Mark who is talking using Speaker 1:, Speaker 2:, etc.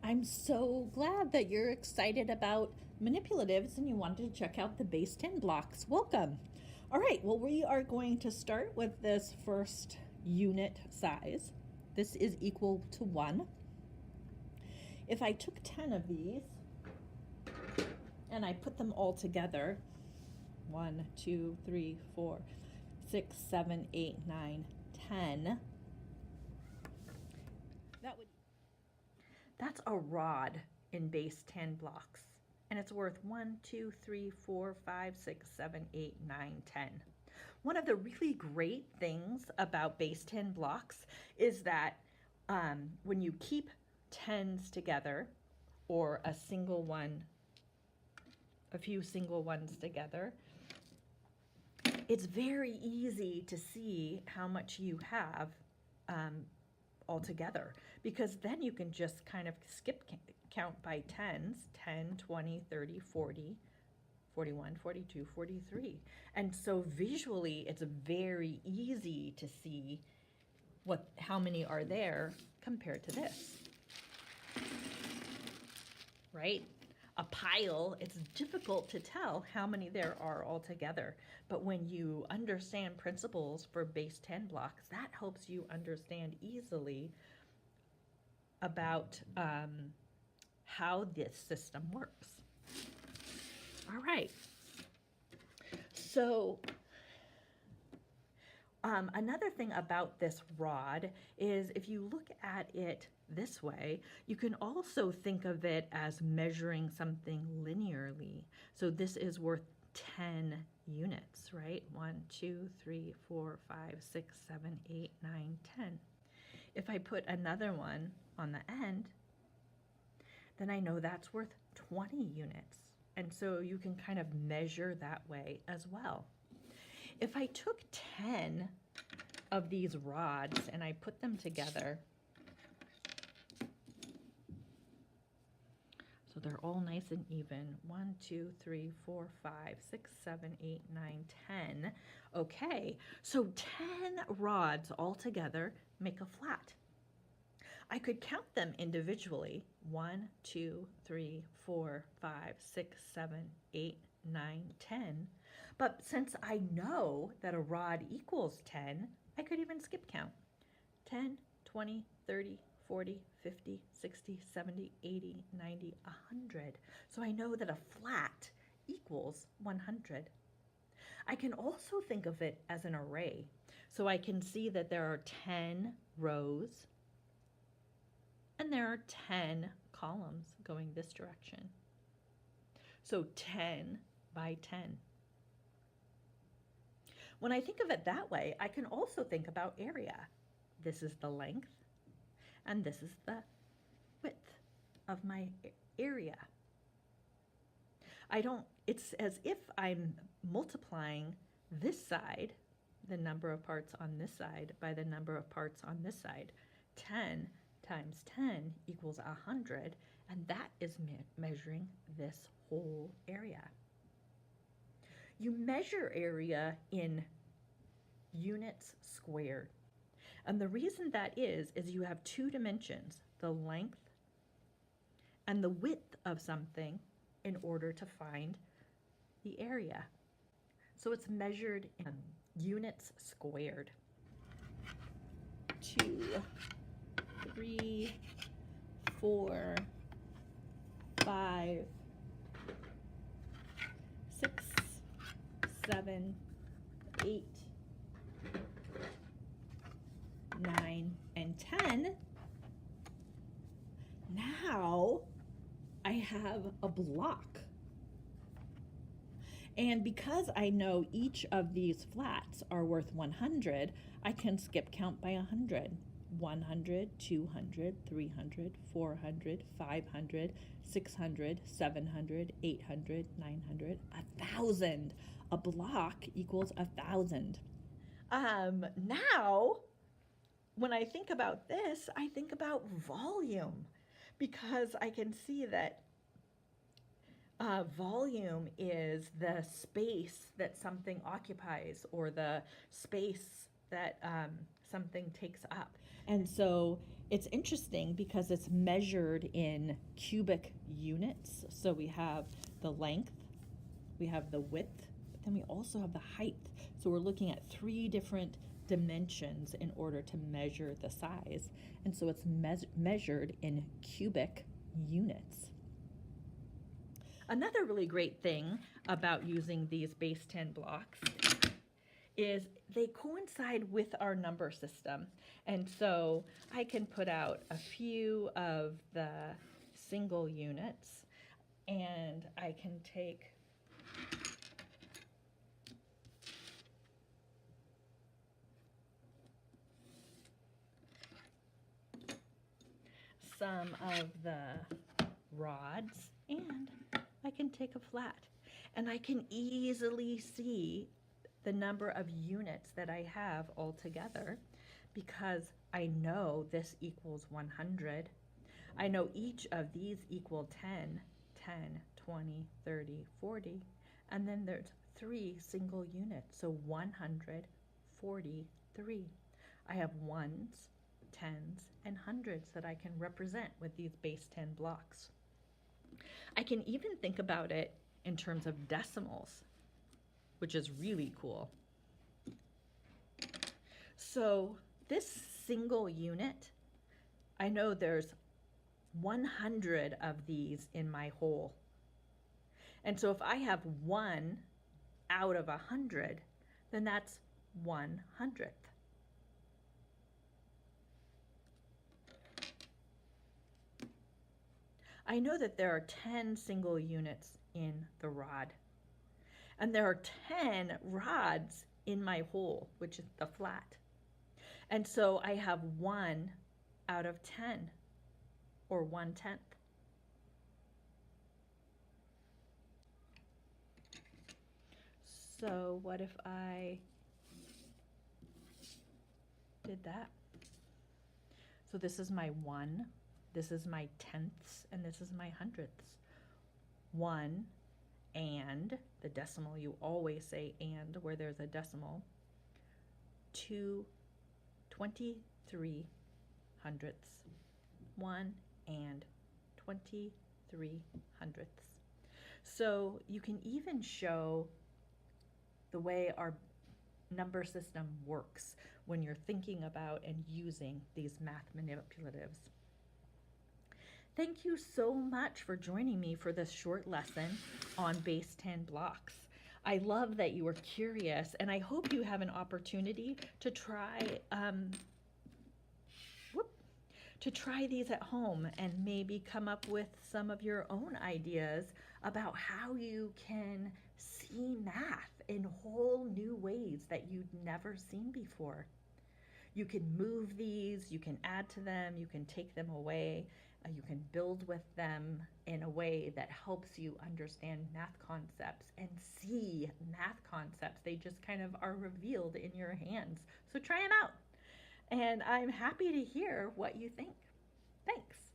Speaker 1: I'm so glad that you're excited about manipulatives and you wanted to check out the base 10 blocks. Welcome. All right, well, we are going to start with this first unit size. This is equal to 1. If I took 10 of these and I put them all together, 1, 2, 3, 4, 6, 7, 8, 9, 10, that's a rod in base 10 blocks. And it's worth 1, 2, 3, 4, 5, 6, 7, 8, 9, 10. One of the really great things about base 10 blocks is that when you keep 10s together, or a few single ones together, it's very easy to see how much you have altogether, because then you can just kind of skip count by tens, 10, 20, 30, 40, 41, 42, 43. And so visually it's very easy to see how many are there compared to this, right? A pile, it's difficult to tell how many there are altogether. But when you understand principles for base 10 blocks, that helps you understand easily about how this system works. All right. So another thing about this rod is if you look at it this way, you can also think of it as measuring something linearly. So this is worth 10 units, right? 1, 2, 3, 4, 5, 6, 7, 8, 9, 10. If I put another one on the end, then I know that's worth 20 units. And so you can kind of measure that way as well. If I took 10 of these rods and I put them together, so they're all nice and even, 1, 2, 3, 4, 5, 6, 7, 8, 9, 10. Okay, so 10 rods all together make a flat. I could count them individually, 1, 2, 3, 4, 5, 6, 7, 8, 9, 10. But since I know that a rod equals 10, I could even skip count. 10, 20, 30, 40, 50, 60, 70, 80, 90, 100. So I know that a flat equals 100. I can also think of it as an array. So I can see that there are 10 rows and there are 10 columns going this direction. So 10 by 10. When I think of it that way, I can also think about area. This is the length, and this is the width of my area. It's as if I'm multiplying this side, the number of parts on this side, by the number of parts on this side. 10 times 10 equals 100, and that is measuring this whole area. You measure area in units squared. And the reason that is you have two dimensions, the length and the width of something, in order to find the area. So it's measured in units squared. 2, 3, 4, 5, 6, 7, 8, 9, and 10. Now I have a block. And because I know each of these flats are worth 100, I can skip count by 100. 100, 200, 300, 400, 500, 600, 700, 800, 900, 1,000. A block equals 1,000. Now, when I think about this, I think about volume, because I can see that volume is the space that something occupies, or the space that something takes up. And so It's interesting because it's measured in cubic units. So we have the length, we have the width, but then we also have the height. So we're looking at 3 different dimensions in order to measure the size. And so it's measured in cubic units. Another really great thing about using these base 10 blocks is they coincide with our number system. And so I can put out a few of the single units, and I can take some of the rods, and I can take a flat. And I can easily see the number of units that I have altogether because I know this equals 100. I know each of these equal 10, 10, 20, 30, 40, and then there's 3 single units, so 143. I have ones, tens, and hundreds that I can represent with these base 10 blocks. I can even think about it in terms of decimals, which is really cool. So this single unit, I know there's 100 of these in my whole. And so if I have 1 out of 100, then that's 1/100th. I know that there are 10 single units in the rod. And there are 10 rods in my hole, which is the flat. And so I have 1 out of 10, or 1/10. So what if I did that? So this is my 1, this is my tenths, and this is my hundredths. 1 and, the decimal, you always say and where there's a decimal, 2/23 hundredths. 1 and 23 hundredths. So you can even show the way our number system works when you're thinking about and using these math manipulatives. Thank you so much for joining me for this short lesson on base 10 blocks. I love that you were curious, and I hope you have an opportunity to try these at home and maybe come up with some of your own ideas about how you can see math in whole new ways that you'd never seen before. You can move these, you can add to them, you can take them away, you can build with them in a way that helps you understand math concepts and see math concepts. They just kind of are revealed in your hands. So try them out. And I'm happy to hear what you think. Thanks.